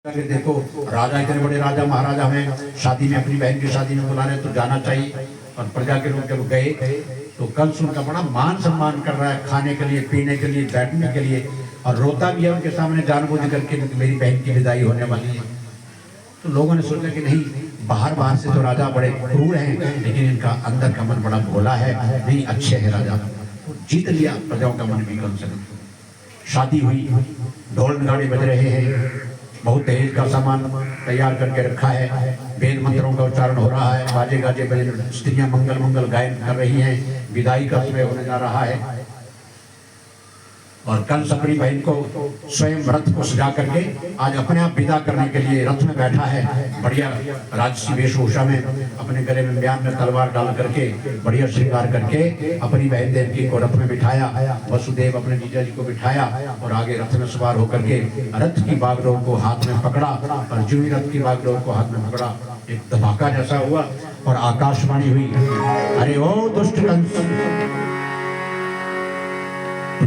अगर देखो राजा इतने बड़े राजा महाराजा हमें शादी में अपनी बहन की शादी में बुला रहे तो जाना चाहिए। और प्रजा के लोग जब गए तो कंस उनका बड़ा मान सम्मान कर रहा है, खाने के लिए, पीने के लिए, बैठने के लिए, और रोता भी है उनके सामने जानबूझ करके मेरी बहन की विदाई होने वाली है। तो लोगों ने सोचा कि नहीं, बाहर से तो राजा बड़े क्रूर हैं, लेकिन इनका अंदर का मन बड़ा भोला है, नहीं अच्छे है राजा। तो जीत लिया प्रजाओं का मन भी कंस ने। शादी हुई, ढोल नगाड़े बज रहे हैं, बहुत दहेज का सामान तैयार करके रखा है, वेद मंत्रों का उच्चारण हो रहा है, बाजे गाजे बजे, स्त्रियां मंगल मंगल गायन कर रही हैं, विदाई का समय होने जा रहा है। और कंस अपनी बहन को स्वयं रथ को सजा करके आज अपने आप विदा करने के लिए रथ में बैठा है, बढ़िया राजसी वेशभूषा में, अपने गले में म्यान में तलवार डाल करके बढ़िया श्रृंगार करके अपनी बहन देवकी को रथ में बिठाया। वसुदेव अपने जीजा जी को बिठाया और आगे रथ में सवार होकर के रथ की बागडोर को हाथ में पकड़ा, और जो ही रथ की बागडोर को हाथ में पकड़ा एक धमाका जैसा हुआ और आकाशवाणी हुई, अरे ओ दुष्ट कंस,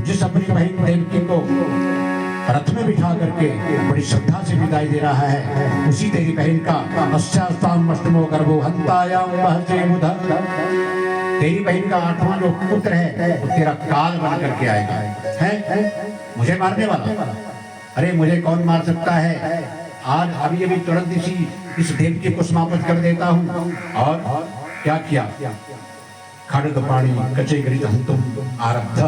जिस अपनी बहन देवकी को रथ में बिठा करके बड़ी श्रद्धा से विदाई दे रहा है, उसी तेरी बहन का अष्टामो गर्भो हंतायाम बहसे बुधन, तेरी बहन का 8वां जो पुत्र है वो तेरा काल बन करके आएगा, है मुझे मारने वाला। अरे मुझे कौन मार सकता है, आज अभी अभी तुरंत इस देवकी को समाप्त कर देता हूँ। और क्या किया, खड्ग पाणी कचे गृत हंतुम आरब्ध,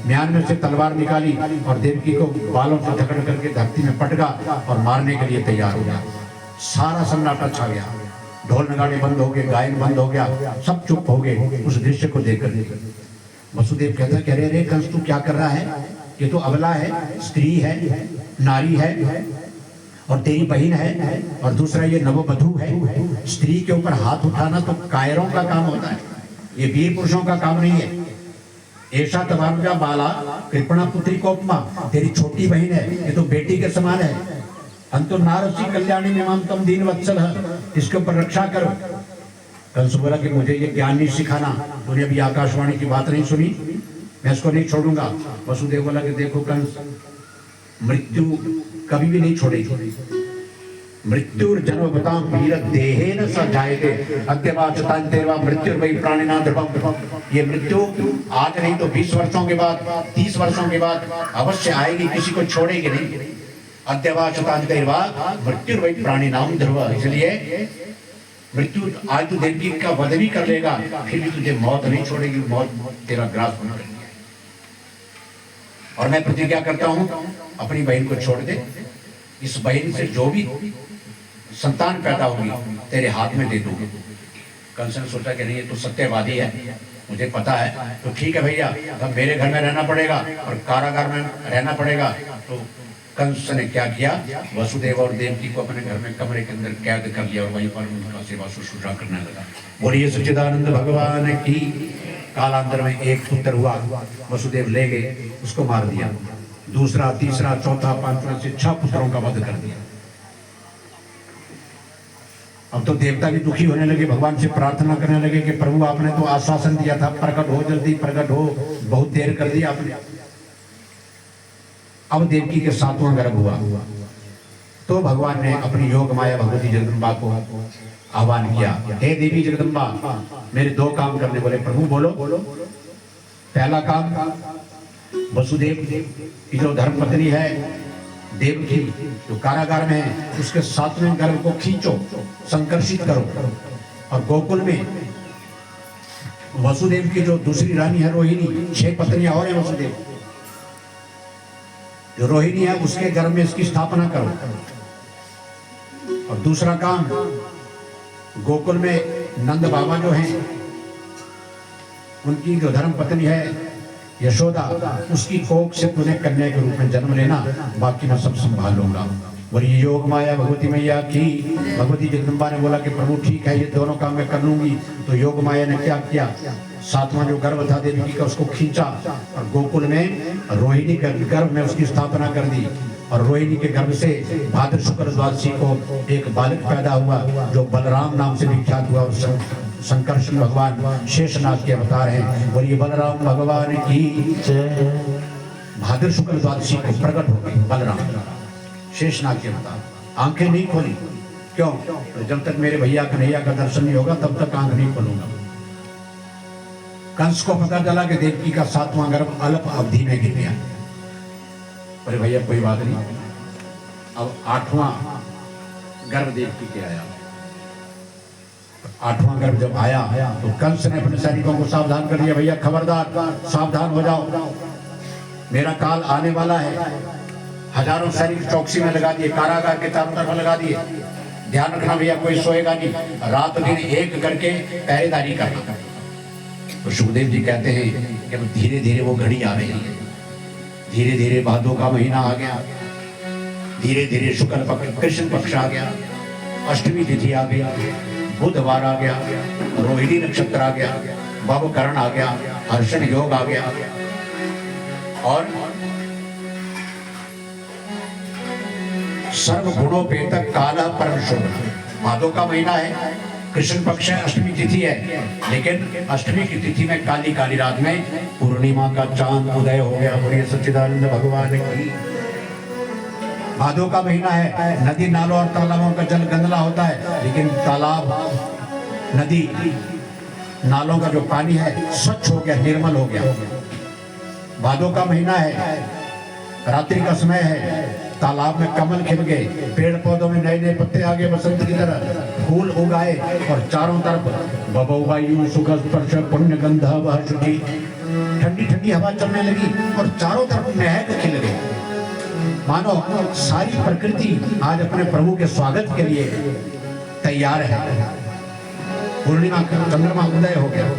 म्यान में से तलवार निकाली और देवकी को बालों से जकड़ करके धरती में पटका और मारने के लिए तैयार हो गया। सारा सन्नाटा छा गया, ढोल नगाड़े बंद हो गए, गायन बंद हो गया, सब चुप हो गए उस दृश्य को देखकर। वसुदेव कहता कि अरे कंस तू क्या कर रहा है, ये तो अबला है, स्त्री है, नारी है और तेरी बहन है, और दूसरा ये नववधू है। स्त्री के ऊपर हाथ उठाना तो कायरों का काम होता है, ये वीर पुरुषों का काम नहीं है। ऐसा तवानुजा बाला कृपणा पुत्री कोपमा, तेरी छोटी बहन है, ये तो बेटी के समान है। अंतु नारसी कल्याणी में तम दीन वत्सल है, इसके ऊपर रक्षा करो। कंस बोला कि मुझे ये ज्ञान नहीं सिखाना, तूने अभी आकाशवाणी की बात नहीं सुनी, मैं इसको नहीं छोड़ूंगा। वसुदेव बोला कि देखो कंस, मृत्यु कभी भी नहीं छोड़ेगी, मृत्युर जन्मतां वीर देहेन स जायते अद्यवाचतांतेर्वा मृत्युर्वै प्राणिना ध्रुवम्। ये मृत्यु आज नहीं तो 20 वर्षों के बाद, 30 वर्षों के बाद अवश्य आएगी, किसी को छोड़ेगी नहीं। अद्यवाचतांतेर्वा मृत्युर्वै प्राणिनां ध्रुवम्, इसलिए मृत्यु आज तू देवकी का वध भी कर लेगा, फिर भी तुझे मौत नहीं छोड़ेगी, मौत तेरा ग्रास बना करेगी। और मैं प्रतिज्ञा करता हूं, अपनी बहन को छोड़ दे, इस बहन से जो भी संतान पैदा होगी तेरे हाथ में दे दूंगा। कंस ने सोचा कि नहीं, ये तो सत्यवादी है, मुझे पता है, तो ठीक है भैया, अब मेरे घर में रहना पड़ेगा और कारागार में रहना पड़ेगा। तो कंस ने क्या किया, वसुदेव और देवकी को अपने घर में कमरे के अंदर कैद कर लिया और वहीं पर उनका सेवा शुश्रूषा करने लगा। बोलिए सच्चिदानंद भगवान की। कालांतर में एक पुत्र हुआ, वसुदेव ले गए, उसको मार दिया। दूसरा, तीसरा, चौथा, पांचवा से 6 पुत्रों का वध कर दिया। अब तो देवता भी दुखी होने लगे, भगवान से प्रार्थना करने लगे कि प्रभु आपने तो आश्वासन दिया था, प्रकट हो, जल्दी प्रकट हो, बहुत देर कर दिया आपने। अब देवकी के 7वां गर्भ हुआ तो भगवान ने अपनी योग माया भगवती जगदम्बा को आह्वान किया, हे देवी जगदम्बा, मेरे 2 काम करने बोले। प्रभु बोलो। पहला काम, वसुदेव की जो धर्मपत्नी है देवकी, जो कारागार में है, उसके 7वें गर्भ को खींचो, संकर्षित करो। और गोकुल में वसुदेव की जो दूसरी रानी है रोहिणी, 6 पत्नियां और हैं वसुदेव, जो रोहिणी है उसके गर्भ में इसकी स्थापना करो। और दूसरा काम, गोकुल में नंद बाबा जो हैं, उनकी जो धर्म पत्नी है यशोदा, उसकी कोख से तुझे कन्या के रूप में जन्म लेना, बाकी मैं सब संभाल लूंगा। और ये योग माया भगवती मैया की। भगवती जगदम्बा ने बोला कि प्रभु ठीक है, ये दोनों काम मैं कर लूंगी। तो योग माया ने क्या किया, 7वां जो गर्भ था देवकी का, उसको खींचा और गोकुल में रोहिणी के गर्भ में उसकी स्थापना कर दी। और रोहिणी के गर्भ से भाद्र शुक्ल द्वादशी को एक बालक पैदा हुआ जो बलराम नाम से विख्यात हुआ। संकर्षण भगवान शेषनाग के अवतार हैं। और ये बलराम भगवान की भाद्र शुक्ल द्वादशी को प्रकट हो गई बलराम शेषनाग के अवतार। आंखें नहीं खोली। क्यों? जब तक मेरे भैया कन्हैया का दर्शन नहीं होगा तब तक आंख नहीं खोलूंगा। कंस को पता चला कि देवकी का 7वां गर्भ अल्प अवधि में गिर गया। अरे भैया कोई बात नहीं, अब 8वां गर्भ देवकी के आया। 8वां गर्भ जब आया तो कंस ने अपने सैनिकों को सावधान कर दिया, भैया खबरदार, सावधान हो जाओ, मेरा काल आने वाला है। हजारों सैनिक चौकसी में लगा दिए, कारागार के चारों तरफ लगा दिए। ध्यान रखना भैया, कोई सोएगा नहीं, रात दिन एक करके पहरेदारी करना। तो सुखदेव जी कहते हैं कि धीरे धीरे वो घड़ी आ रही है, धीरे धीरे भादों का महीना आ गया, धीरे धीरे शुक्ल पक्ष कृष्ण पक्ष आ गया, अष्टमी तिथि आ गया, बुधवार आ गया, रोहिणी नक्षत्र आ गया, भवकरण आ गया, हर्षण योग आ गया और सर्व गुणोपेतक काला परम शुभ। भादों का महीना है, कृष्ण पक्ष है, अष्टमी तिथि है, लेकिन अष्टमी की तिथि में काली काली रात में पूर्णिमा का चांद उदय हो गया। बोलिए सच्चिदानंद भगवान की। भादों का महीना है, नदी नालों और तालाबों का जल गंदला होता है, लेकिन तालाब, नदी, नालों का जो पानी है स्वच्छ हो गया, निर्मल हो गया। भादों का महीना है, रात्रि का समय है, तालाब में कमल खिल गए, पेड़ पौधों में नए नए पत्ते आ गए, बसंत की तरह फूल उगाए और चारों तरफ बबौवायु सुख स्पर्श पुण्य गंध वह शुचि, ठंडी ठंडी हवा चलने लगी और चारों तरफ महक खिल गई। मानो सारी प्रकृति आज अपने प्रभु के स्वागत के लिए तैयार है। पूर्णिमा चंद्रमा उदय हो गया,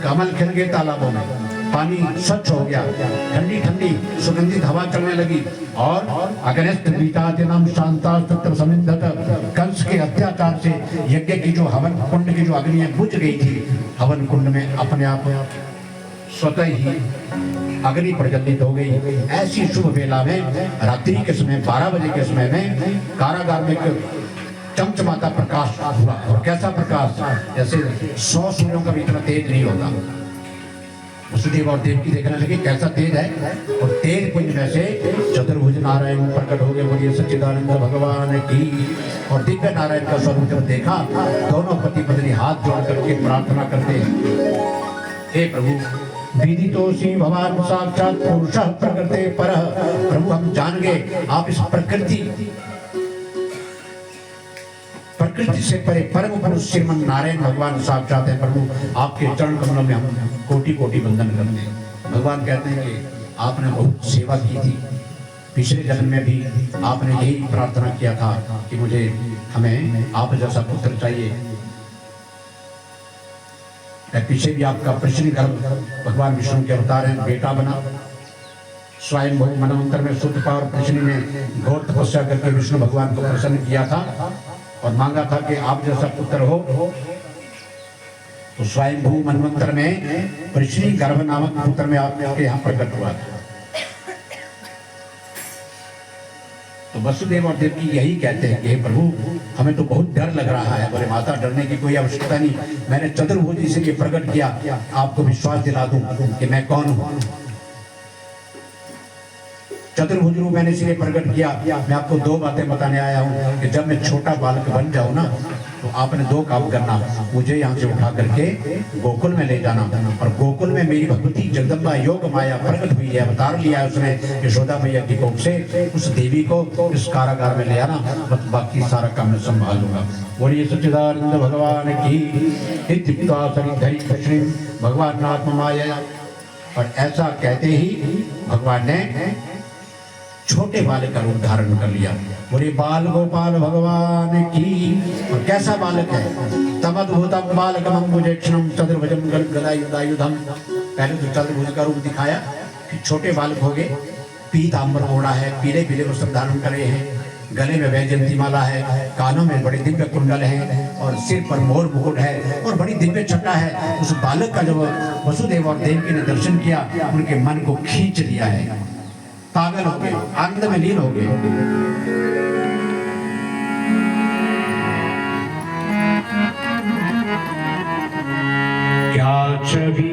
कमल खिल गए तालाबों में, पानी स्वच्छ हो गया, ठंडी ठंडी सुगंधित हवा चलने लगी और अगस्त बीतादिनम शांता तत्र समिंधत। कंस के अत्याचार से यज्ञ की जो हवन कुंड की जो अग्नियां बुझ गई थी, हवन कुंड में अपने आप स्वतः ही अग्नि प्रज्वलित हो गई। ऐसी शुभ वेला में रात्रि के समय 12 बजे के समय में कारागार में चमचमाता प्रकाश हुआ। और कैसा प्रकाश? जैसे 100 सूर्यों का भी इतना तेज नहीं होता। वसुदेव और देवकी देखने लगे कैसा तेज है, और तेज पुंज में से चतुर्भुज नारायण प्रकट हो गए। बोलिए सच्चिदानंद भगवान की। और दिव्य नारायण का स्वरूप जब देखा, दोनों पति पत्नी हाथ जोड़ करके प्रार्थना करते, हे प्रभु विदितोऽसि भवान साक्षात पुरुषः प्रकृते परः। प्रभु हम जान गए आप इस प्रकृति से परे परम पुरुष श्रीमन नारायण भगवान साक्षात है। प्रभु आपके चरण कमलों में हम कोटि कोटि वंदन करते हैं। भगवान कहते हैं कि आपने बहुत सेवा की थी, पिछले जन्म में भी आपने यही प्रार्थना किया था कि मुझे हमें आप जैसा पुत्र चाहिए। पीछे भी आपका प्रश्न भगवान विष्णु के अवतार हैं, बेटा बना। स्वयं मनवंतर में सुतपा और प्रश्न ने घोर तपस्या करके विष्णु भगवान को प्रसन्न किया था और मांगा था कि आप जैसा पुत्र हो। तो स्वयं भू मनवंतर में पृश्नी गर्भ नामक पुत्र में आपके यहाँ प्रकट हुआ था। तो वसुदेव और देवकी यही कहते हैं कि हे प्रभु हमें तो बहुत डर लग रहा है। बोले माता डरने की कोई आवश्यकता नहीं, मैंने चतुर्भुज इसलिए प्रकट किया आपको विश्वास दिला दूं कि मैं कौन हूं। चतुर्भुज रूप मैंने इसलिए प्रकट किया, मैं आपको 2 बातें बताने आया हूँ कि जब मैं छोटा बालक बन जाऊँ ना तो आपने 2 काम करना, मुझे यहाँ से उठा करके गोकुल में ले जाना और गोकुल में मेरी भगवती जगदम्बा योग माया प्रकट हुई है, अवतार लिया है उसने यशोदा मैया की कोख से, उस देवी को इस कारागार में ले आना, बस बाकी सारा काम मैं संभाल लूंगा। बोलिए सच्चिदानंद भगवान की। भगवान नाथ माया। और ऐसा कहते ही भगवान ने छोटे बालक का रूप धारण कर लिया। बोले बाल गोपाल भगवान की। और कैसा बालक है? तमद्भुतम बालकम अम्बुजक्षणम चतुर्भुजम गदायुधायुधम। पहले तो चतुर्भुज का रूप दिखाया, फिर छोटे बालक हो गए, पीतांबर ओढ़ा है, पीले पीले वस्त्र धारण करे हैं, गले में वैजयंती माला है, कानों में बड़े दिव्य कुंडल हैं और सिर पर मोर मुकुट है और बड़ी दिव्य छटा है। उस बालक का जब वसुदेव और देवकी ने दर्शन किया, उनके मन को खींच लिया है, पागल हो गए, आनंद में लीन हो गए। क्या छवि